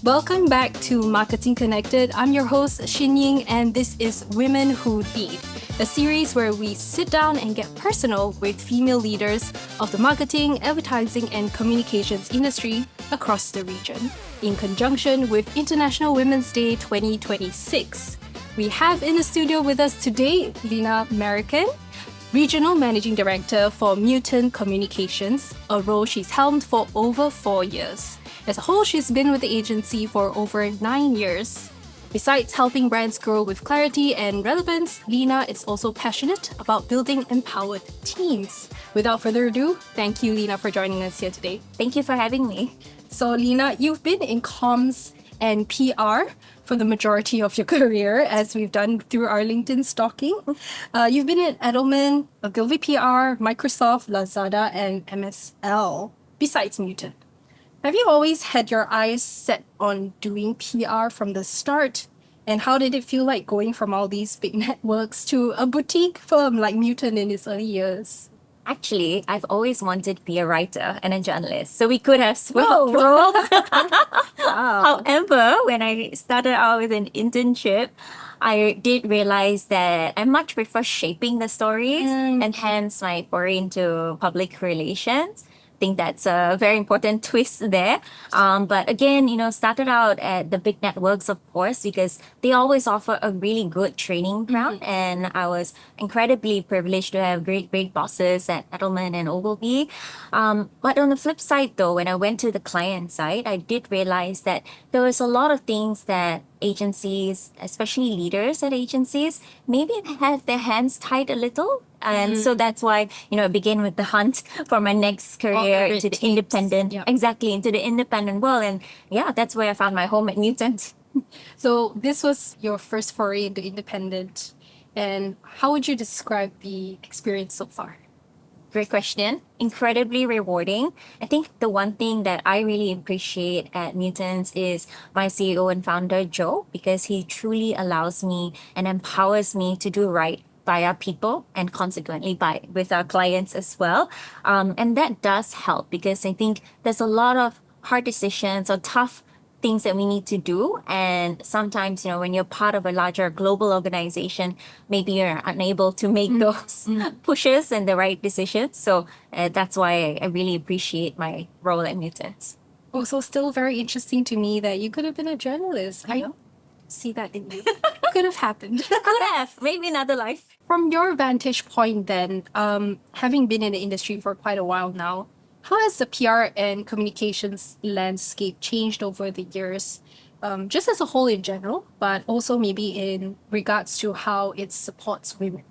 Welcome back to Marketing Connected. I'm your host, Xin Ying, and this is Women Who Lead, a series where we sit down and get personal with female leaders of the marketing, advertising, and communications industry across the region, in conjunction with International Women's Day 2026. We have in the studio with us today Lina Marican, Regional Managing Director for Mutant Communications, a role she's helmed for over 4 years. As a whole, she's been with the agency for over 9 years. Besides helping brands grow with clarity and relevance, Lina is also passionate about building empowered teams. Without further ado, thank you, Lina, for joining us here today. Thank you for having me. So, Lina, you've been in comms and PR for the majority of your career, as we've done through our LinkedIn stalking. You've been at Edelman, Ogilvy PR, Microsoft, Lazada, and MSL, besides Mutant. Have you always had your eyes set on doing PR from the start? And how did it feel like going from all these big networks to a boutique firm like Mutant in its early years? Actually, I've always wanted to be a writer and a journalist, so we could have swapped Whoa. roles. Wow. However, when I started out with an internship, I did realize that I much prefer shaping the stories, and hence my foray into public relations. I think that's a very important twist there. But again, started out at the big networks, of course, because they always offer a really good training ground. And I was incredibly privileged to have great bosses at Edelman and Ogilvy. But on the flip side, though, when I went to the client side, I did realize that there was a lot of things that agencies, especially leaders at agencies, maybe have their hands tied a little. And so that's why, I began with the hunt for my next career into the independent, exactly, into the independent world. And yeah, that's where I found my home at Mutant. So this was your first foray into independent. And how would you describe the experience so far? Great question. Incredibly rewarding. I think the one thing that I really appreciate at Mutants is my CEO and founder, Joe, because he truly allows me and empowers me to do right by our people and consequently with our clients as well. And that does help because I think there's a lot of hard decisions or tough things that we need to do. And sometimes, when you're part of a larger global organization, maybe you're unable to make those pushes and the right decisions. So that's why I really appreciate my role at Mutants. Also, still very interesting to me that you could have been a journalist. I see that in you. Could have happened. Could have. Maybe another life. From your vantage point then, having been in the industry for quite a while now, how has the PR and communications landscape changed over the years, just as a whole in general, but also maybe in regards to how it supports women?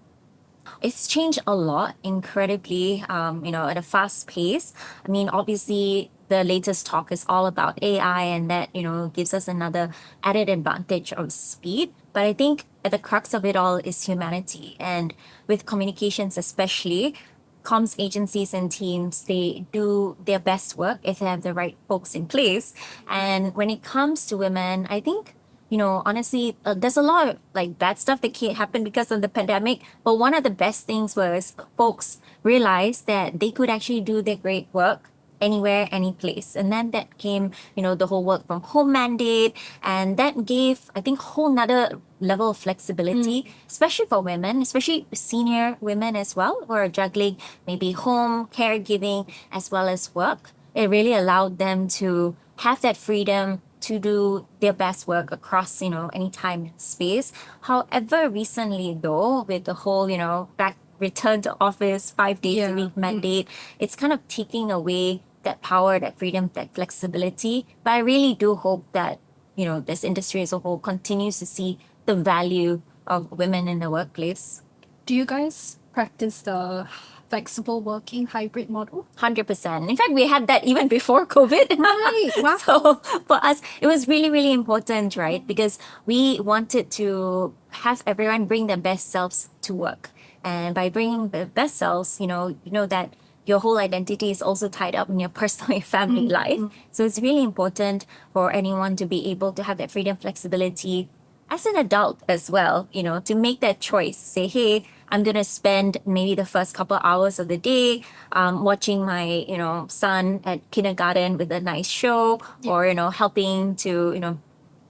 It's changed a lot, incredibly, at a fast pace. I mean, obviously, the latest talk is all about AI, and that, gives us another added advantage of speed. But I think at the crux of it all is humanity. And with communications especially, comms agencies and teams, they do their best work if they have the right folks in place. And when it comes to women, I think, honestly, there's a lot of bad stuff that can't happen because of the pandemic. But one of the best things was folks realized that they could actually do their great work anywhere, any place. And then that came, the whole work from home mandate. And that gave, I think, whole nother level of flexibility, especially for women, especially senior women as well, who are juggling maybe home, caregiving, as well as work. It really allowed them to have that freedom to do their best work across, any time and space. However, recently though, with the whole, back return to office 5 days a week mandate, it's kind of taking away that power, that freedom, that flexibility. But I really do hope that, this industry as a whole continues to see the value of women in the workplace. Do you guys practice the flexible working hybrid model? 100%. In fact, we had that even before COVID. Right. Wow. So for us, it was really, really important, right? Because we wanted to have everyone bring their best selves to work. And by bringing the best selves, you know that your whole identity is also tied up in your personal and family life. So it's really important for anyone to be able to have that freedom, flexibility as an adult as well, to make that choice. Say, hey, I'm gonna spend maybe the first couple hours of the day watching my son at kindergarten with a nice show, or helping to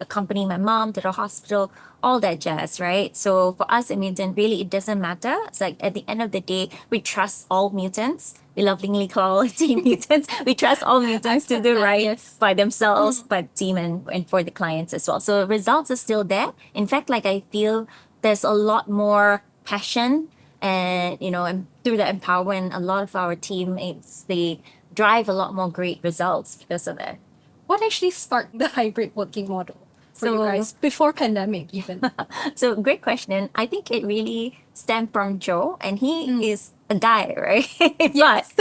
accompany my mom to the hospital, all that jazz, right? So for us at Mutant, really, it doesn't matter. It's like at the end of the day, we trust all mutants. We lovingly call team mutants. We trust all mutants to do right Yes. by themselves, by the team, and for the clients as well. So results are still there. In fact, like I feel there's a lot more passion, and through the empowerment, a lot of our teammates, they drive a lot more great results because of that. What actually sparked the hybrid working model for you So- guys before pandemic even? So great question. I think it really stemmed from Joe, and he is a guy, right? Yes.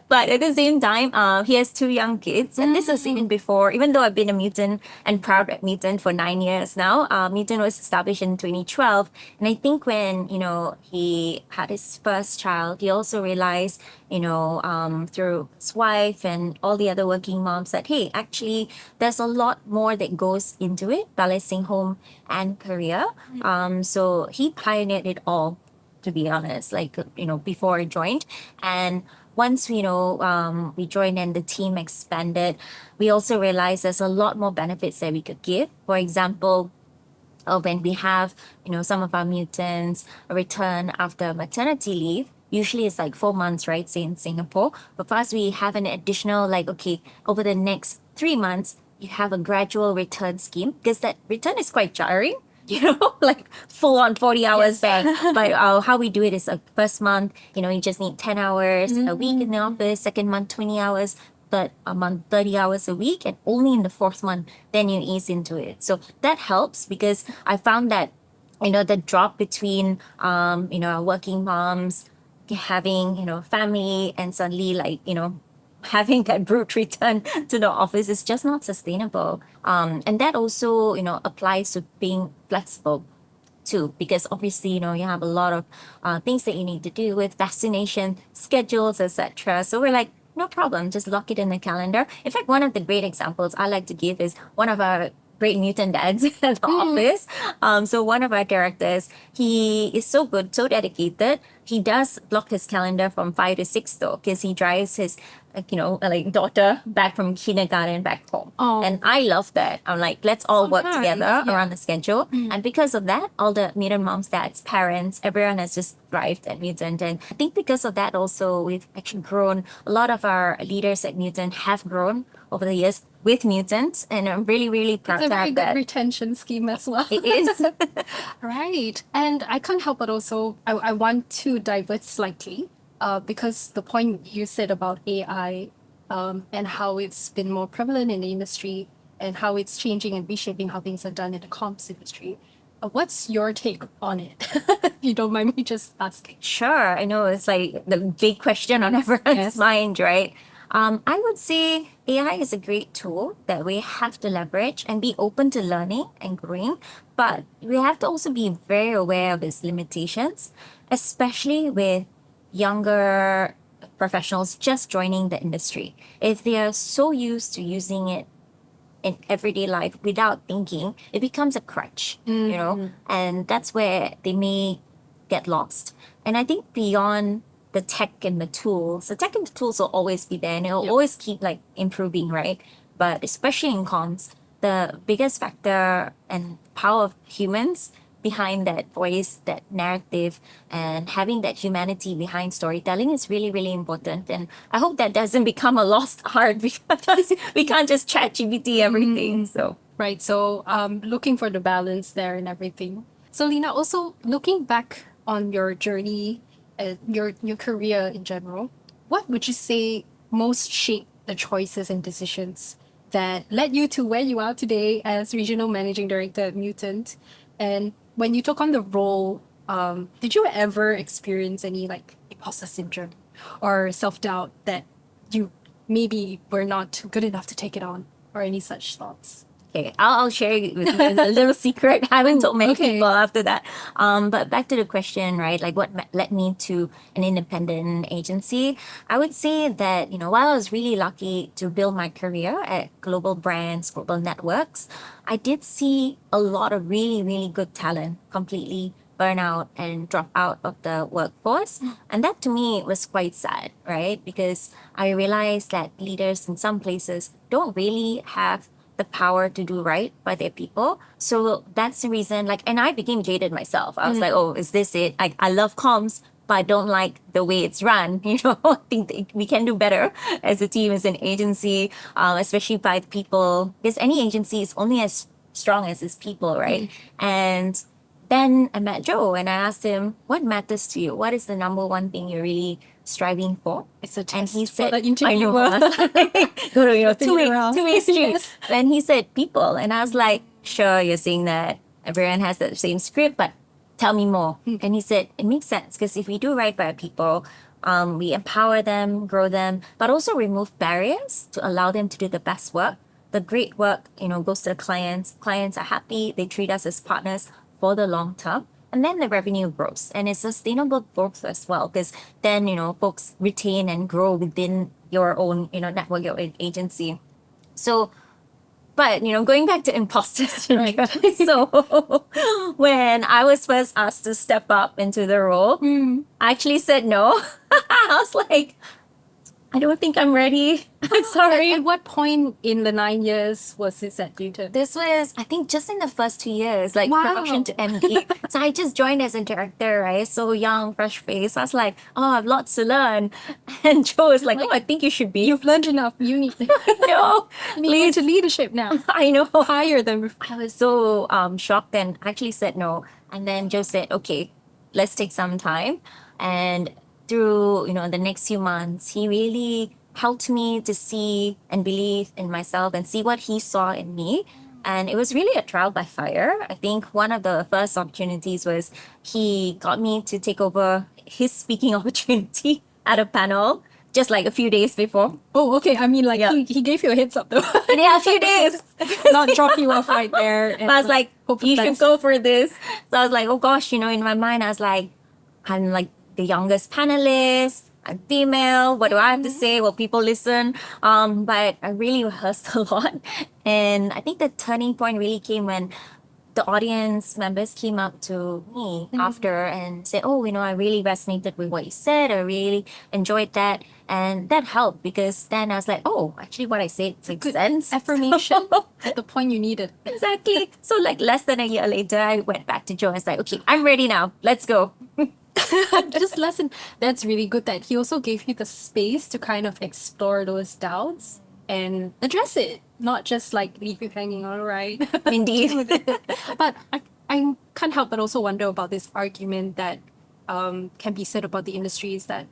but at the same time, he has two young kids, and this was even before. Even though I've been a mutant and proud at Mutant for 9 years now, Mutant was established in 2012, and I think when he had his first child, he also realized through his wife and all the other working moms that hey, actually, there's a lot more that goes into it, balancing home and career. So he pioneered it all, to be honest, like before I joined. And once we joined and the team expanded, we also realized there's a lot more benefits that we could give. For example, when we have some of our mutants return after maternity leave, usually it's like 4 months, right, say in Singapore. But for us, we have an additional, like, okay, over the next 3 months you have a gradual return scheme, because that return is quite jarring. Like full on 40 hours back. But how we do it is like first month, you just need 10 hours a week in the office, second month, 20 hours, third month, 30 hours a week. And only in the fourth month, then you ease into it. So that helps, because I found that, the drop between, working moms having, family, and suddenly like, having that brute return to the office is just not sustainable. And that also, applies to being flexible too, because obviously, you have a lot of things that you need to do with vaccination schedules, etc. So we're like, no problem, just lock it in the calendar. In fact, one of the great examples I like to give is one of our great mutant dads at the office. So one of our directors, he is so good, so dedicated. He does block his calendar from 5 to 6 though, because he drives his like daughter back from kindergarten back home. Oh. And I love that. I'm like, let's all work nice, together yeah. around the schedule. And because of that, all the mutant moms, dads, parents, everyone has just thrived at Mutant. And I think because of that also, we've actually grown. A lot of our leaders at Mutant have grown over the years with Mutant, and I'm really, really proud It's a to very have good that. retention scheme as well. It is. Right. And I can't help but also, I want to divert slightly because the point you said about AI and how it's been more prevalent in the industry and how it's changing and reshaping how things are done in the comms industry. What's your take on it? If you don't mind me just asking. Sure, I know it's like the big question on everyone's Yes. mind, right? I would say AI is a great tool that we have to leverage and be open to learning and growing, but we have to also be very aware of its limitations, especially with younger professionals just joining the industry. If they are so used to using it in everyday life without thinking, it becomes a crutch, and that's where they may get lost. And I think beyond the tech and the tech and the tools will always be there, and it'll Yep. always keep like improving, right? But especially in comms, the biggest factor and power of humans behind that voice, that narrative, and having that humanity behind storytelling is really, really important. And I hope that doesn't become a lost art, because we can't just chat GPT everything. So Right. So looking for the balance there and everything. So Lina, also looking back on your journey, your career in general, what would you say most shaped the choices and decisions that led you to where you are today as regional managing director at Mutant? And when you took on the role, did you ever experience any like imposter syndrome or self doubt that you maybe were not good enough to take it on, or any such thoughts? okay, I'll share it with you a little secret. I haven't told many Okay. people after that. But back to the question, right? Like what led me to an independent agency? I would say that, while I was really lucky to build my career at global brands, global networks, I did see a lot of really, really good talent completely burn out and drop out of the workforce. And that to me was quite sad, right? Because I realized that leaders in some places don't really have the power to do right by their people. So that's the reason, like, and I became jaded myself. I was like, oh, is this it? I love comms, but I don't like the way it's run. I think that we can do better as a team, as an agency, especially by people, because any agency is only as strong as its people, right? And then I met Joe and I asked him, what matters to you? What is the number one thing you're really striving for? It's a And test he for said, the I know. interviewer. Go to, Figure it out. two-way street. Then he said, people. And I was like, sure, you're saying that everyone has the same script, but tell me more. And he said, it makes sense because if we do right by people, we empower them, grow them, but also remove barriers to allow them to do the best work. The great work, goes to the clients. Clients are happy. They treat us as partners for the long term. And then the revenue grows and it's sustainable growth as well. Because then, folks retain and grow within your own, network, your own agency. So, but going back to imposter syndrome. So when I was first asked to step up into the role, I actually said no. I was like, I don't think I'm ready. I'm sorry. At what point in the 9 years was this at Mutant? This was, I think, just in the first 2 years, like Wow. production to MD. So I just joined as a director, right? So young, fresh face. I was like, oh, I have lots to learn. And Joe was like, oh, I think you should be. You've learned enough. You need to No, move into leadership now. I know. Higher than before. I was so shocked and actually said no. And then Joe said, okay, let's take some time. And through, the next few months, he really helped me to see and believe in myself and see what he saw in me. And it was really a trial by fire. I think one of the first opportunities was he got me to take over his speaking opportunity at a panel just like a few days before. Oh, okay. I mean, like, Yeah. he gave you a heads up though. Yeah, a few days. Not drop you off right there. And But I was like, hope you that's- should go for this. So I was like, oh gosh, in my mind, I was like, I'm like the youngest panelist. I'm female. What do I have to say? Will people listen? But I really rehearsed a lot. And I think the turning point really came when the audience members came up to me after and said, oh, I really resonated with what you said. I really enjoyed that. And that helped because then I was like, oh, actually what I said makes sense. affirmation at the point you needed. Exactly. So like less than a year later, I went back to Joe and was like, okay, I'm ready now. Let's go. Just lesson. That's really good that he also gave you the space to kind of explore those doubts and address it, not just like leave you hanging on, right? Indeed. But I can't help but also wonder about this argument that can be said about the industry is that,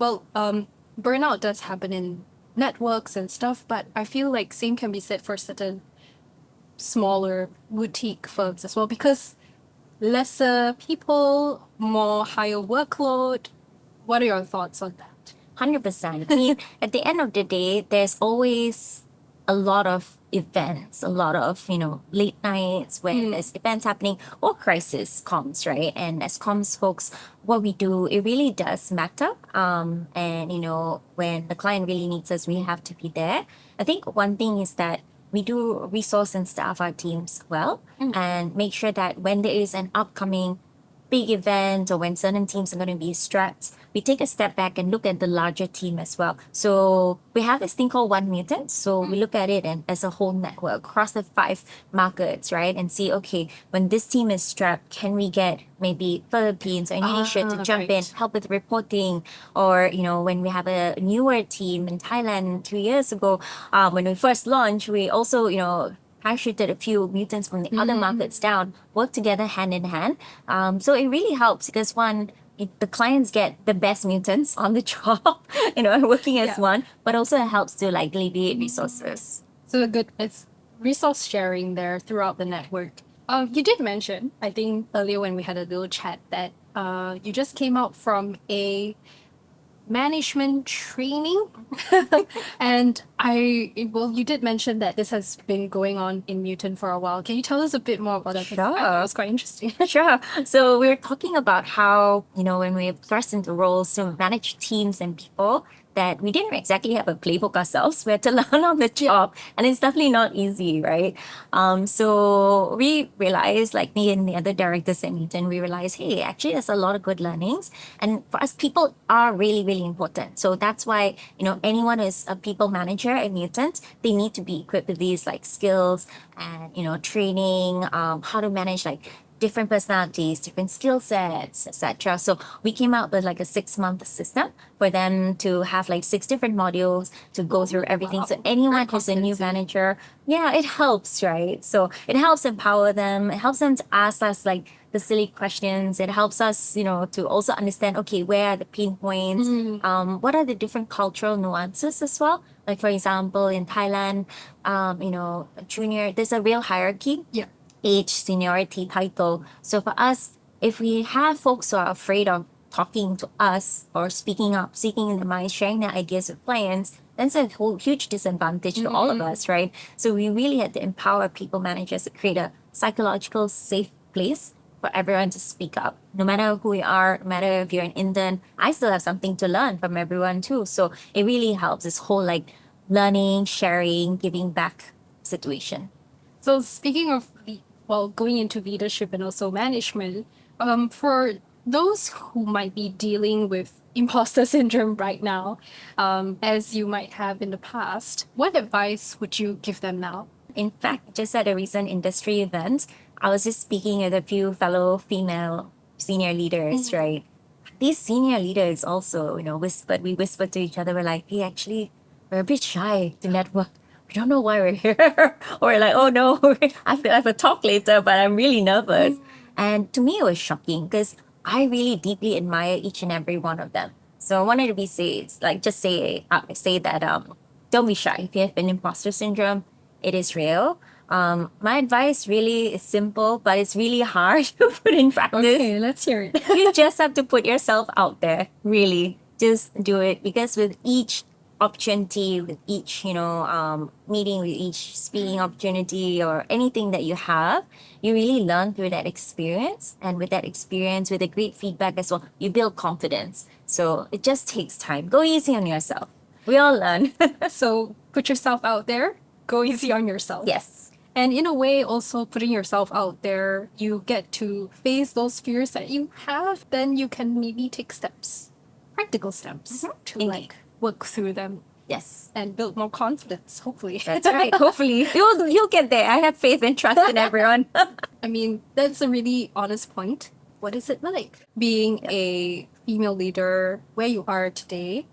burnout does happen in networks and stuff, but I feel like same can be said for certain smaller boutique firms as well because lesser people, more higher workload. What are your thoughts on that? 100%. I mean, at the end of the day, there's always a lot of events, a lot of, late nights when there's events happening or crisis comms, right? And as comms folks, what we do, it really does matter. And, when the client really needs us, we have to be there. I think one thing is that we do resource and staff our teams well and make sure that when there is an upcoming big event or when certain teams are going to be strapped, we take a step back and look at the larger team as well. So we have this thing called One Mutant. So we look at it as a whole network across the 5 markets, right? And see, okay, when this team is strapped, can we get maybe Philippines or Indonesia to jump in, help with reporting? Or, when we have a newer team in Thailand 2 years ago, when we first launched, we also, parachuted a few mutants from the other markets down, work together hand in hand. So it really helps because the clients get the best mutants on the job, working as one, but also it helps to like alleviate resources. So it's resource sharing there throughout the network. You did mention, I think earlier when we had a little chat that you just came out from a management training and you did mention that this has been going on in Mutant for a while. Can you tell us a bit more about that? 'Cause I thought it was quite interesting. Sure. So we were talking about how, when we thrust into roles to manage teams and people, that we didn't exactly have a playbook ourselves. We had to learn on the job, and it's definitely not easy, right? So we realized, like me and the other directors at Mutant, we realized, hey, actually, there's a lot of good learnings, and for us, people are really, really important. So that's why anyone who is a people manager at Mutant, they need to be equipped with these like skills and training, how to manage like different personalities, different skill sets, etc. So we came out with like a 6-month system for them to have like 6 different modules to go through everything. So anyone who's a new manager, yeah, it helps, right? So it helps empower them. It helps them to ask us like the silly questions. It helps us, to also understand, okay, where are the pain points? What are the different cultural nuances as well? Like for example, in Thailand, junior, there's a real hierarchy, Yeah. age, seniority, title. So for us, if we have folks who are afraid of talking to us or speaking up, speaking their minds, sharing their ideas with clients, that's a whole huge disadvantage to all of us, right? So we really had to empower people managers to create a psychological safe place for everyone to speak up. No matter who you are, no matter if you're an intern, I still have something to learn from everyone too. So it really helps this whole like learning, sharing, giving back situation. So speaking of going into leadership and also management, for those who might be dealing with imposter syndrome right now, as you might have in the past, what advice would you give them now? In fact, just at a recent industry event, I was just speaking with a few fellow female senior leaders, right? These senior leaders also, we whispered to each other, we're like, hey, actually, we're a bit shy to network. We don't know why we're here. Or we're like, oh no, I feel I have a talk later, but I'm really nervous. And to me, it was shocking because I really deeply admire each and every one of them. So I wanted to be say, like, just say that don't be shy. If you have an imposter syndrome, it is real. My advice really is simple, but it's really hard to put in practice. Okay, let's hear it. You just have to put yourself out there, really. Just do it because with each opportunity, with each, meeting, with each speaking opportunity or anything that you have, you really learn through that experience. And with that experience, with the great feedback as well, you build confidence. So it just takes time. Go easy on yourself. We all learn. So put yourself out there, go easy on yourself. Yes. And in a way, also putting yourself out there, you get to face those fears that you have, then you can maybe take steps, practical steps to Indeed. like work through them Yes. and build more confidence, hopefully. That's right. Hopefully, you'll get there. I have faith and trust in everyone. I mean, that's a really honest point. What is it like being a female leader where you are today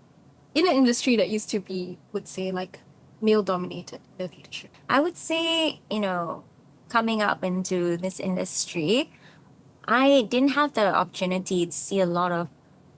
in an industry that used to be, would say, like male dominated in leadership? I would say, coming up into this industry, I didn't have the opportunity to see a lot of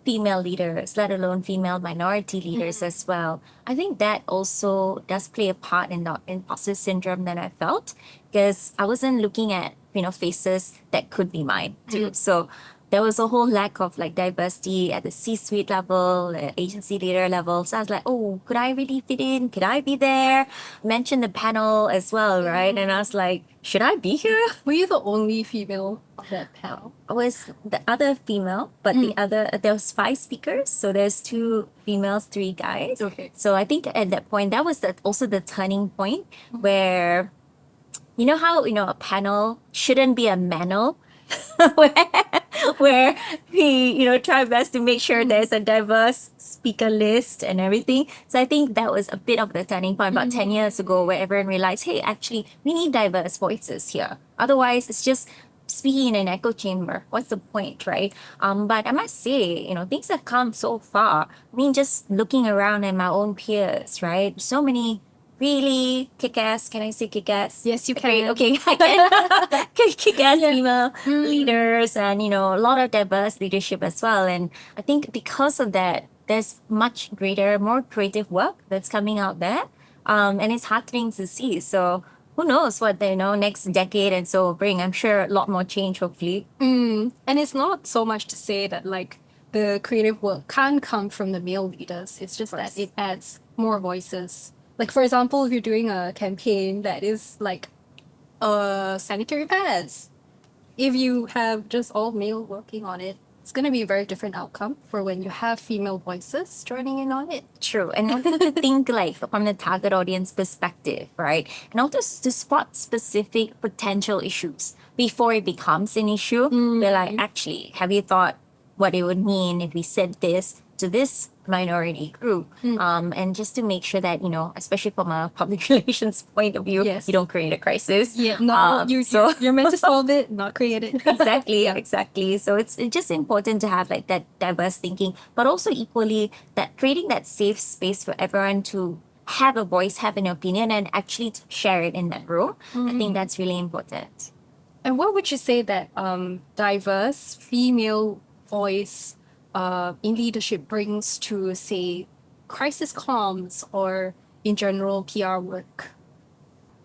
female leaders, let alone female minority leaders as well. I think that also does play a part in the imposter syndrome that I felt because I wasn't looking at, faces that could be mine too. So there was a whole lack of like diversity at the C-suite level, agency leader level. So I was like, oh, could I really fit in? Could I be there? Mentioned the panel as well, right? And I was like, should I be here? Were you the only female on that panel? I was the other female, but there was 5 speakers. So there's 2 females, 3 guys. Okay. So I think at that point, that was also the turning point where, how, a panel shouldn't be a manel. where, where we, try our best to make sure there's a diverse speaker list and everything. So I think that was a bit of the turning point about 10 years ago where everyone realized, hey, actually, we need diverse voices here. Otherwise, it's just speaking in an echo chamber. What's the point, right? But I must say, things have come so far. I mean, just looking around at my own peers, right? So many really kick-ass, can I say kick-ass? Yes, you Great, can. okay, I can. Kick-ass female leaders and, a lot of diverse leadership as well. And I think because of that, there's much greater, more creative work that's coming out there. And it's heartening to see. So who knows what the next decade and so will bring. I'm sure a lot more change, hopefully. And it's not so much to say that like the creative work can't come from the male leaders. It's just that it adds more voices. Like for example, if you're doing a campaign that is like sanitary pads, if you have just all male working on it, it's going to be a very different outcome for when you have female voices joining in on it. True. And also to think like from the target audience perspective, right? And also to spot specific potential issues before it becomes an issue. We're like, actually, have you thought what it would mean if we said this to this minority group? And just to make sure that, especially from a public relations point of view, Yes. you don't create a crisis. Yeah, no, you're meant to solve it, not create it. Exactly, exactly. So it's just important to have like that diverse thinking, but also equally that creating that safe space for everyone to have a voice, have an opinion, and actually to share it in that room. I think that's really important. And what would you say that diverse female voice in leadership brings to, say, crisis comms or in general PR work?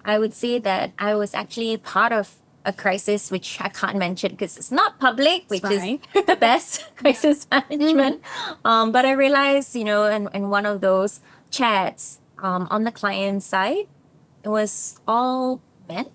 I would say that I was actually part of a crisis, which I can't mention because it's not public, which fine. is the best crisis management. But I realized, in one of those chats on the client side, it was all men.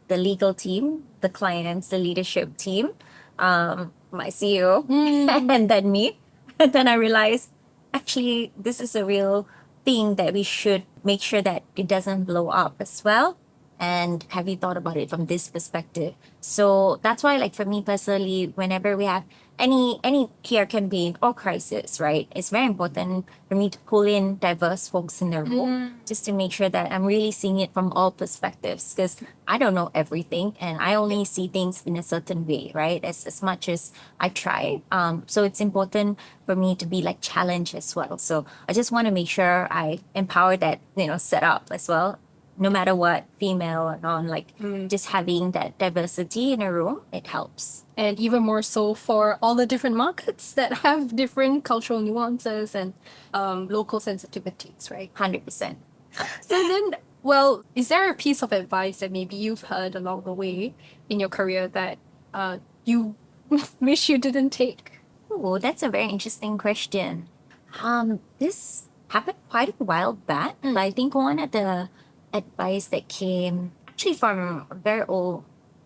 The legal team, the clients, the leadership team, my CEO, and then me. And then I realized, actually, this is a real thing that we should make sure that it doesn't blow up as well. And have you thought about it from this perspective? So that's why, like for me personally, whenever we have any PR campaign or crisis, right, it's very important for me to pull in diverse folks in the room just to make sure that I'm really seeing it from all perspectives because I don't know everything and I only see things in a certain way, right? As much as I try. So it's important for me to be like challenged as well. So I just want to make sure I empower that, set up as well no matter what, female or non, like just having that diversity in a room, it helps. And even more so for all the different markets that have different cultural nuances and local sensitivities, right? 100%. So then, well, is there a piece of advice that maybe you've heard along the way in your career that you wish you didn't take? Oh, that's a very interesting question. This happened quite a while back, but I think one of the advice that came actually from a very old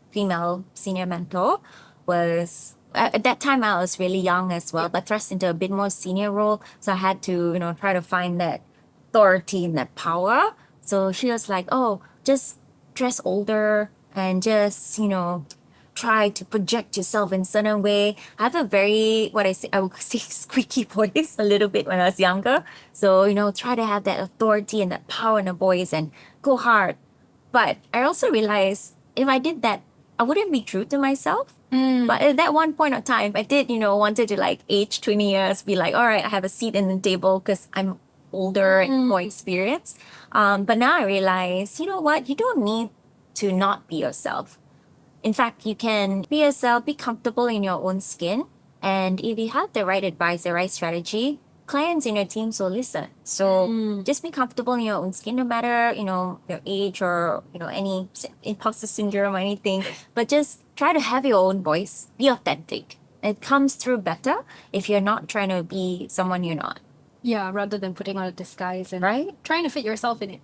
female senior mentor was at that time I was really young as well, but thrust into a bit more senior role. So I had to, try to find that authority and that power. So she was like, oh, just dress older and just, try to project yourself in a certain way. I have a very, I would say squeaky voice a little bit when I was younger. So, try to have that authority and that power in the voice and go hard. But I also realized if I did that, I wouldn't be true to myself. But at that one point of time, I did, wanted to like age 20 years, be like, all right, I have a seat in the table because I'm older and more experienced. But now I realize, you know what? You don't need to not be yourself. In fact, you can be yourself, be comfortable in your own skin. And if you have the right advice, the right strategy, clients in your teams will listen. So just be comfortable in your own skin, no matter, your age or, any imposter syndrome or anything. But just try to have your own voice. Be authentic. It comes through better if you're not trying to be someone you're not. Yeah, rather than putting on a disguise and Right? trying to fit yourself in it.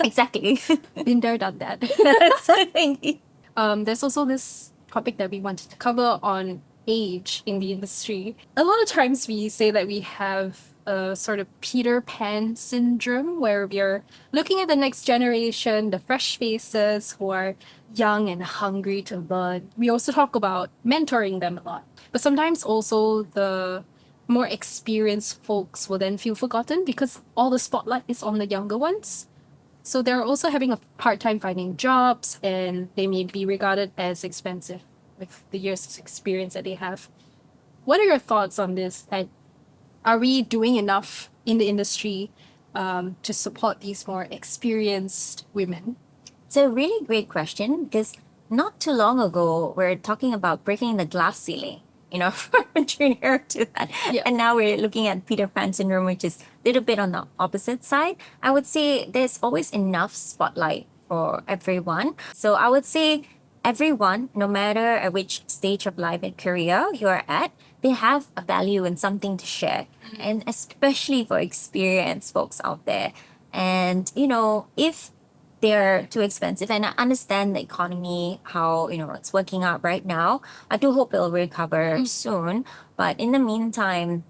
Exactly. Been there, done that. Thank you. There's also this topic that we wanted to cover on age in the industry. A lot of times we say that we have a sort of Peter Pan syndrome where we're looking at the next generation, the fresh faces who are young and hungry to learn. We also talk about mentoring them a lot. But sometimes also the more experienced folks will then feel forgotten because all the spotlight is on the younger ones. So they're also having a hard time finding jobs and they may be regarded as expensive with the years of experience that they have. What are your thoughts on this? And are we doing enough in the industry to support these more experienced women? It's a really great question because not too long ago, we're talking about breaking the glass ceiling, from junior to that. Yeah. And now we're looking at Peter Pan syndrome, which is a little bit on the opposite side. I would say there's always enough spotlight for everyone. So I would say everyone, no matter at which stage of life and career you're at, they have a value and something to share. And especially for experienced folks out there. And, if they're too expensive. And I understand the economy, how, it's working out right now. I do hope it'll recover soon. But in the meantime,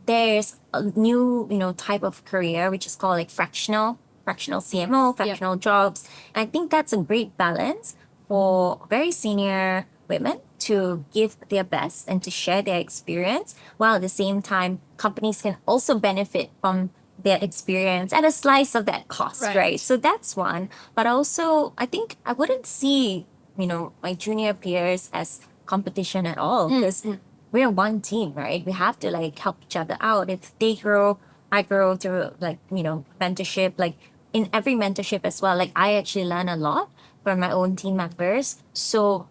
there's a new, type of career, which is called like fractional CMO, Yep. fractional jobs. And I think that's a great balance for very senior women to give their best and to share their experience, while at the same time, companies can also benefit from their experience and a slice of that cost, Right. right? So that's one. But also, I think I wouldn't see, my junior peers as competition at all, because we're one team, right? We have to like help each other out. If they grow, I grow through like, mentorship. Like in every mentorship as well, like I actually learn a lot from my own team members. So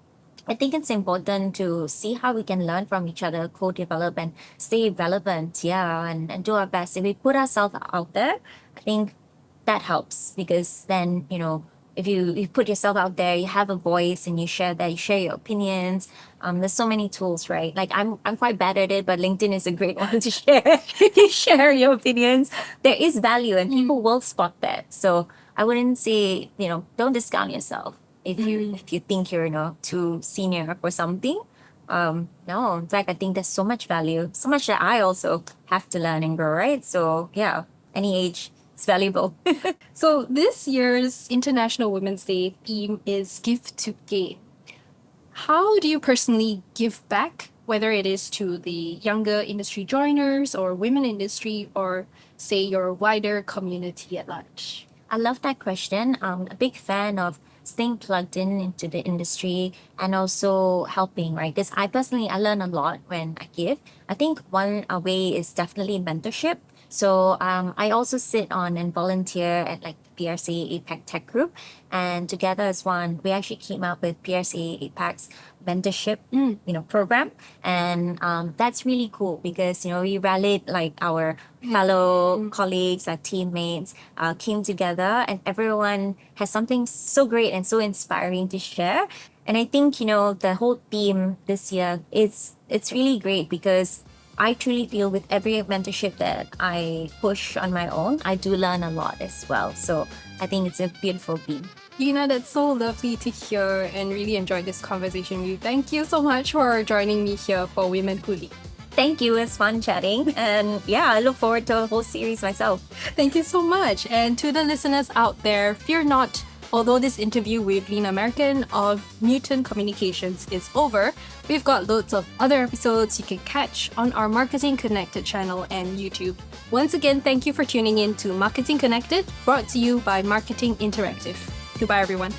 I think it's important to see how we can learn from each other, co-develop and stay relevant, yeah, and do our best. If we put ourselves out there, I think that helps, because then, if you put yourself out there, you have a voice and you share that, you share your opinions. There's so many tools, right? Like I'm quite bad at it, but LinkedIn is a great one to share. You share your opinions. There is value and people will spot that. So I wouldn't say, don't discount yourself if you think you're, too senior for something. No, in fact, I think there's so much value, so much that I also have to learn and grow, right? So yeah, any age is valuable. So this year's International Women's Day theme is Give to Gain. How do you personally give back, whether it is to the younger industry joiners or women industry, or say your wider community at large? I love that question. I'm a big fan of staying plugged in into the industry and also helping, right? Because I learn a lot when I give. I think one way is definitely mentorship. So I also sit on and volunteer at like the PRC APAC Tech Group, and together as one, we actually came up with PRC APAC's mentorship, program, and that's really cool because we rallied like our fellow colleagues, our teammates, came together, and everyone has something so great and so inspiring to share. And I think the whole theme this year it's really great because I truly feel with every mentorship that I push on my own, I do learn a lot as well. So I think it's a beautiful theme. Lina, that's so lovely to hear and really enjoyed this conversation with you. Thank you so much for joining me here for Women Who Lead. Thank you. It's fun chatting. And yeah, I look forward to a whole series myself. Thank you so much. And to the listeners out there, fear not. Although this interview with Lina Marican of Mutant Communications is over, we've got loads of other episodes you can catch on our Marketing Connected channel and YouTube. Once again, thank you for tuning in to Marketing Connected, brought to you by Marketing Interactive. Goodbye, everyone.